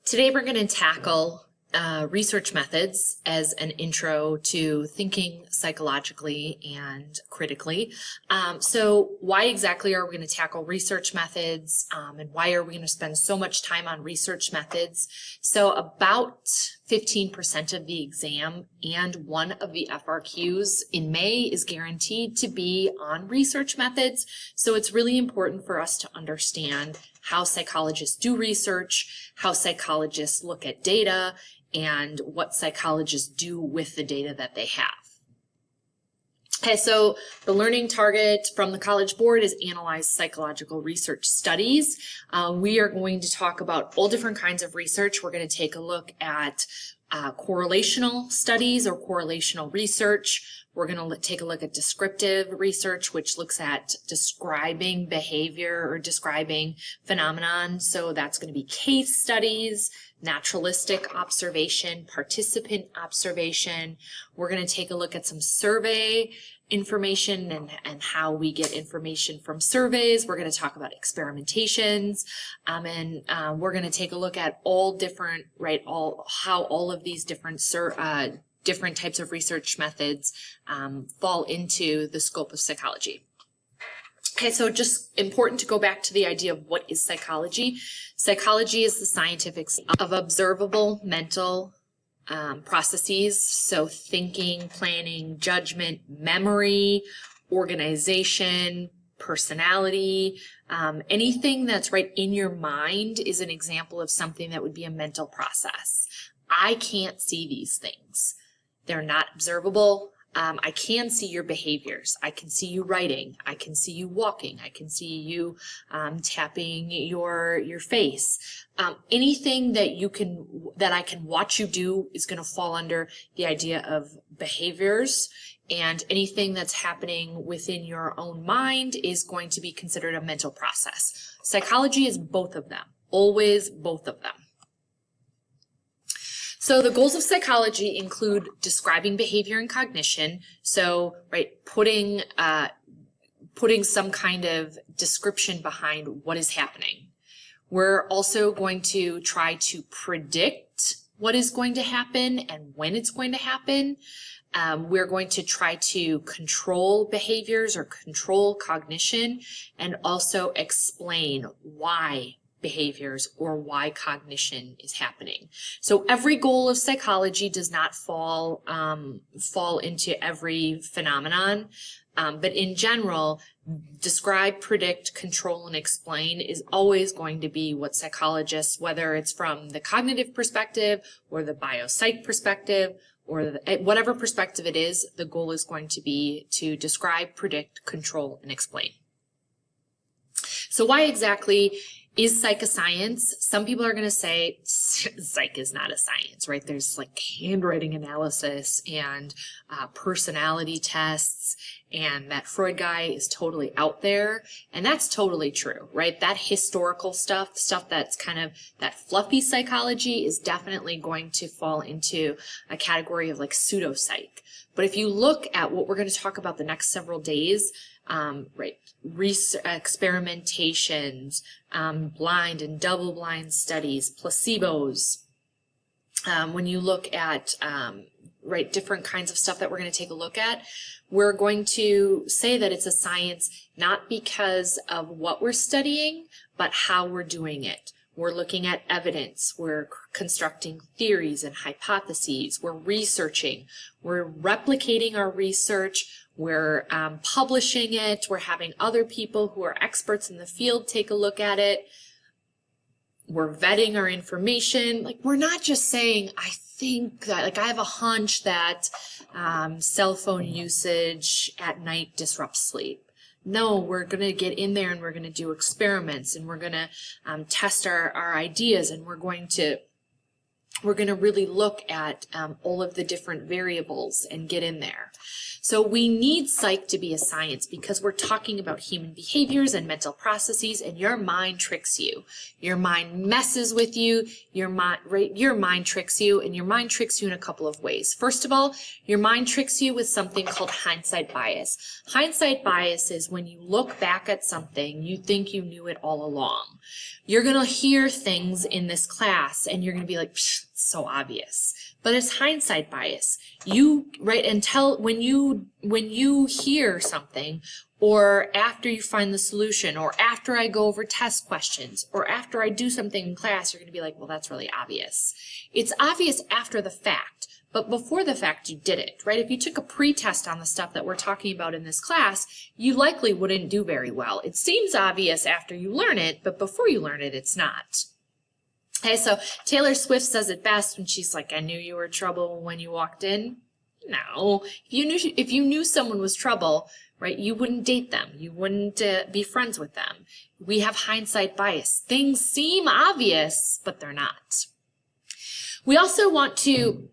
Today we're going to tackle research methods as an intro to thinking psychologically and critically. So why exactly are we going to tackle research methods, and why are we going to spend so much time on research methods? So about 15% of the exam and one of the FRQs in May is guaranteed to be on research methods. So it's really important for us to understand how psychologists do research, how psychologists look at data, and what psychologists do with the data that they have. Okay, so the learning target from the College Board is analyze psychological research studies. We are going to talk about all different kinds of research. We're going to take a look at correlational studies or correlational research. We're going to take a look at descriptive research, which looks at describing behavior or describing phenomenon. So that's going to be case studies, naturalistic observation, participant observation. We're going to take a look at some survey information and how we get information from surveys. We're going to talk about experimentations, and we're going to take a look at all different, how all of these different types of research methods fall into the scope of psychology. Okay, so just important to go back to the idea of what is psychology. Psychology is the scientific of observable mental processes, so thinking, planning, judgment, memory, organization, personality, anything that's right in your mind is an example of something that would be a mental process. I can't see these things. They're not observable. I can see your behaviors. I can see you writing. I can see you walking. I can see you tapping your face. Anything that I can watch you do is going to fall under the idea of behaviors, and anything that's happening within your own mind is going to be considered a mental process. Psychology is both of them, always both of them. So the goals of psychology include describing behavior and cognition. So, putting some kind of description behind what is happening. We're also going to try to predict what is going to happen and when it's going to happen. We're going to try to control behaviors or control cognition, and also explain why behaviors or why cognition is happening. So every goal of psychology does not fall into every phenomenon, but in general, describe, predict, control, and explain is always going to be what psychologists, whether it's from the cognitive perspective or the biopsych perspective or whatever perspective it is, the goal is going to be to describe, predict, control, and explain. So why exactly is psych a science? Some people are going to say psych is not a science, right? There's like handwriting analysis and personality tests, and that Freud guy is totally out there. And that's totally true, right? That historical stuff that's kind of that fluffy psychology is definitely going to fall into a category of like pseudo-psych. But if you look at what we're going to talk about the next several days, experimentations, blind and double-blind studies, placebos. When you look at different kinds of stuff that we're going to take a look at, we're going to say that it's a science not because of what we're studying, but how we're doing it. We're looking at evidence, we're constructing theories and hypotheses, we're researching, we're replicating our research, we're publishing it, we're having other people who are experts in the field take a look at it, we're vetting our information. Like, we're not just saying, I think that, I have a hunch that cell phone usage at night disrupts sleep. No, we're going to get in there and we're going to do experiments, and we're going to test our ideas, and we're going to we're going to really look at all of the different variables and get in there. So we need psych to be a science because we're talking about human behaviors and mental processes, and your mind tricks you. Your mind messes with you. Your mind tricks you, and your mind tricks you in a couple of ways. First of all, your mind tricks you with something called hindsight bias. Hindsight bias is when you look back at something, you think you knew it all along. You're going to hear things in this class, and you're going to be like, it's so obvious. But it's hindsight bias. When you hear something, or after you find the solution, or after I go over test questions, or after I do something in class, you're going to be like, well, that's really obvious. It's obvious after the fact, but before the fact you did it, right? If you took a pre-test on the stuff that we're talking about in this class, you likely wouldn't do very well. It seems obvious after you learn it, but before you learn it, it's not. Okay, so Taylor Swift says it best when she's like, I knew you were trouble when you walked in. No, if you knew someone was trouble, right, you wouldn't date them. You wouldn't be friends with them. We have hindsight bias. Things seem obvious, but they're not. We also want to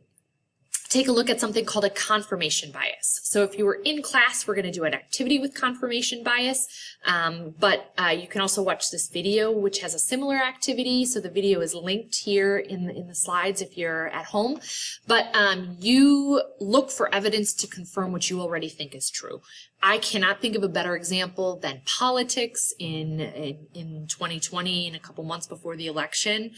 take a look at something called a confirmation bias. So if you were in class, we're going to do an activity with confirmation bias, but you can also watch this video, which has a similar activity. So the video is linked here in the slides if you're at home. But you look for evidence to confirm what you already think is true. I cannot think of a better example than politics in 2020, in a couple months before the election.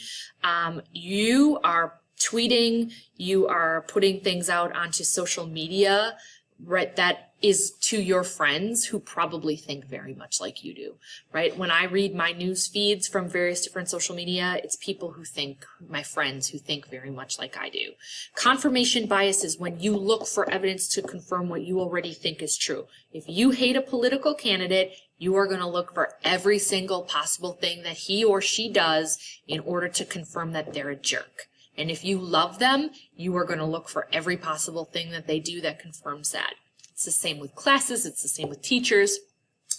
You are tweeting, you are putting things out onto social media, right, that is to your friends who probably think very much like you do, right? When I read my news feeds from various different social media, it's people who think, my friends who think very much like I do. Confirmation bias is when you look for evidence to confirm what you already think is true. If you hate a political candidate, you are going to look for every single possible thing that he or she does in order to confirm that they're a jerk. And if you love them, you are going to look for every possible thing that they do that confirms that. It's the same with classes. It's the same with teachers.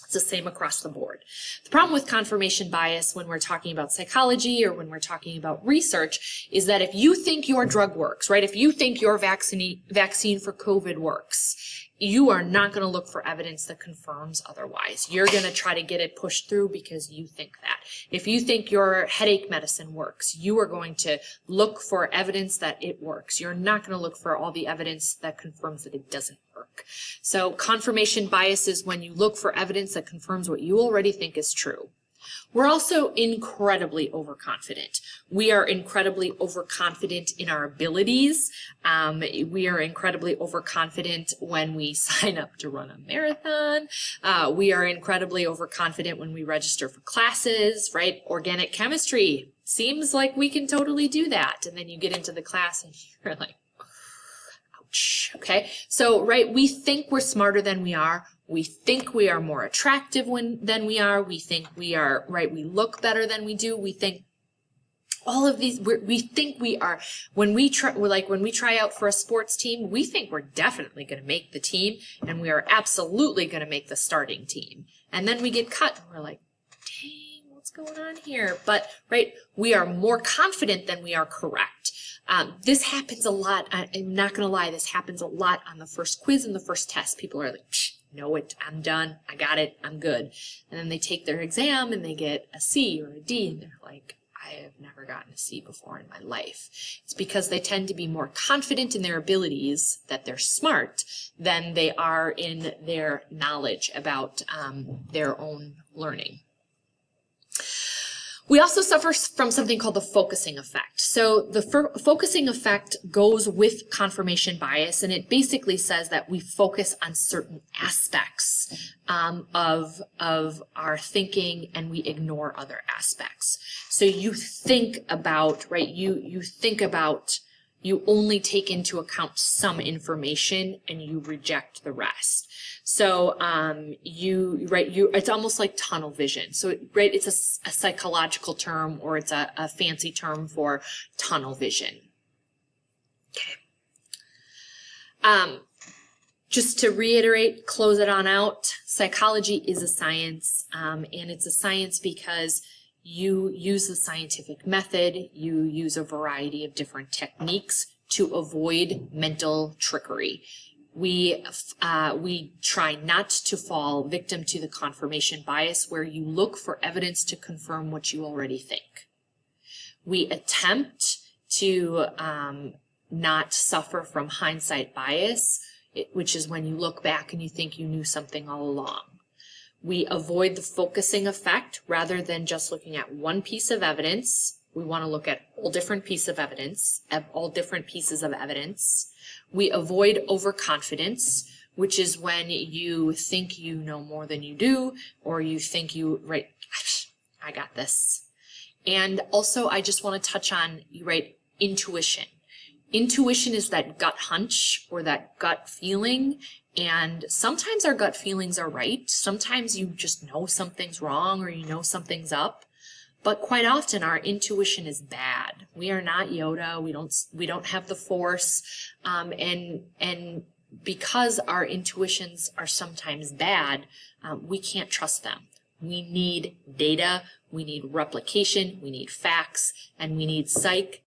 It's the same across the board. The problem with confirmation bias when we're talking about psychology or when we're talking about research is that if you think your drug works, right, if you think your vaccine for COVID works, you are not going to look for evidence that confirms otherwise. You're going to try to get it pushed through because you think that. If you think your headache medicine works, you are going to look for evidence that it works. You're not going to look for all the evidence that confirms that it doesn't work. So confirmation bias is when you look for evidence that confirms what you already think is true. We're also incredibly overconfident. We are incredibly overconfident in our abilities. We are incredibly overconfident when we sign up to run a marathon. We are incredibly overconfident when we register for classes, right? Organic chemistry seems like we can totally do that. And then you get into the class and you're like, ouch, okay? So, right, we think we're smarter than we are. We think we are more attractive than we are. We think we are, right, we look better than we do. We think all of these, we think we are, when we try out for a sports team, we think we're definitely going to make the team, and we are absolutely going to make the starting team. And then we get cut, and we're like, dang, what's going on here? But, right, we are more confident than we are correct. This happens a lot. I'm not going to lie, this happens a lot on the first quiz and the first test. People are like, know it, I'm done, I got it, I'm good. And then they take their exam and they get a C or a D, and they're like, I have never gotten a C before in my life. It's because they tend to be more confident in their abilities, that they're smart, than they are in their knowledge about their own learning. We also suffer from something called the focusing effect. So the focusing effect goes with confirmation bias, and it basically says that we focus on certain aspects of our thinking and we ignore other aspects. So you think about, right, you think about, you only take into account some information and you reject the rest. So it's almost like tunnel vision. So right, it's a psychological term, or it's a fancy term for tunnel vision. Okay. Just to reiterate, close it on out, psychology is a science, and it's a science because you use the scientific method, you use a variety of different techniques to avoid mental trickery. We try not to fall victim to the confirmation bias, where you look for evidence to confirm what you already think. We attempt to not suffer from hindsight bias, which is when you look back and you think you knew something all along. We avoid the focusing effect. Rather than just looking at one piece of evidence, we want to look at all different pieces of evidence, We avoid overconfidence, which is when you think you know more than you do, or you think right, I got this. And also, I just want to touch on, intuition. Intuition is that gut hunch or that gut feeling, and sometimes our gut feelings are right. Sometimes you just know something's wrong or you know something's up. But quite often our intuition is bad. We are not Yoda. We don't have the Force, and because our intuitions are sometimes bad, we can't trust them. We need data, we need replication, we need facts, and we need psych